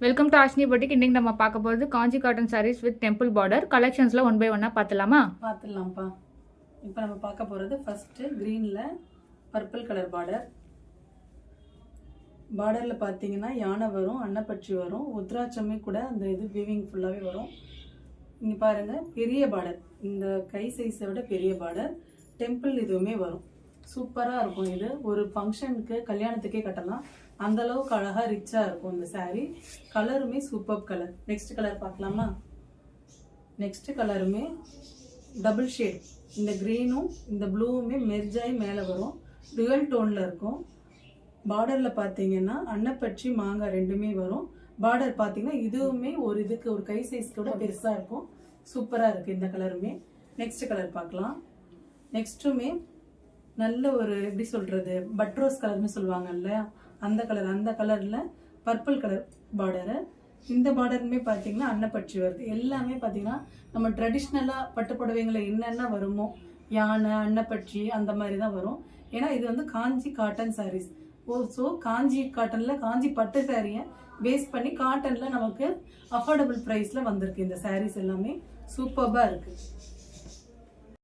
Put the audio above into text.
Welcome to Ashni boutique. இன்னைக்கு நம்ம பார்க்க போகிறது Kanchi cotton sarees with temple border கலெக்ஷன்ஸில் 1 by 1 பார்த்துலாமா? பார்த்துடலாம்ப்பா. இப்போ நம்ம பார்க்க போகிறது ஃபஸ்ட்டு க்ரீனில் பர்பிள் கலர் பார்டரில் பார்த்தீங்கன்னா யானை வரும், அன்னப்பட்சி வரும், உத்ராட்சமே கூட அந்த இது வீவிங் ஃபுல்லாகவே வரும். இங்கே பாருங்கள், பெரிய பார்டர், இந்த கை சைஸை விட பெரிய பார்டர், டெம்பிள் இதுவுமே வரும். சூப்பராக இருக்கும். இது ஒரு ஃபங்க்ஷனுக்கு கல்யாணத்துக்கே கட்டலாம், அந்த அளவுக்கு அழகாக ரிச்சாக இருக்கும் இந்த சாரீ. கலருமே சூப்பர் கலர். நெக்ஸ்ட் கலர் பார்க்கலாமா? நெக்ஸ்ட் கலருமே டபுள் ஷேட், இந்த க்ரீனும் இந்த ப்ளூவுமே மெர்ஜாகி மேலே வரும், டுவல் டோனில் இருக்கும். பார்டரில் பார்த்தீங்கன்னா அன்னப்பட்சி மாங்காய் ரெண்டுமே வரும். பார்டர் பார்த்தீங்கன்னா இதுவுமே ஒரு இதுக்கு ஒரு கை சைஸ்க்கு பெருசாக இருக்கும். சூப்பராக இருக்குது இந்த கலருமே. நெக்ஸ்ட் கலர் பார்க்கலாம். நெக்ஸ்ட்டுமே நல்ல ஒரு எப்படி சொல்கிறது, பட்ரோஸ் கலர்னு சொல்லுவாங்கல்ல, அந்த கலர். அந்த கலரில் பர்பிள் கலர் பார்டரு. இந்த பார்டருமே பார்த்தீங்கன்னா அன்னப்பட்சி வருது. எல்லாமே பார்த்தீங்கன்னா நம்ம ட்ரெடிஷ்னலாக பட்டு புடவைங்களை என்னென்ன வருமோ, யானை அன்னப்பட்சி அந்த மாதிரி தான் வரும். ஏன்னா இது வந்து காஞ்சி காட்டன் சாரீஸ். ஸோ காஞ்சி காட்டனில் காஞ்சி பட்டு சாரியை பேஸ் பண்ணி காட்டனில் நமக்கு அஃபோர்டபுள் ப்ரைஸில் வந்திருக்கு. இந்த சாரீஸ் எல்லாமே சூப்பராக இருக்குது.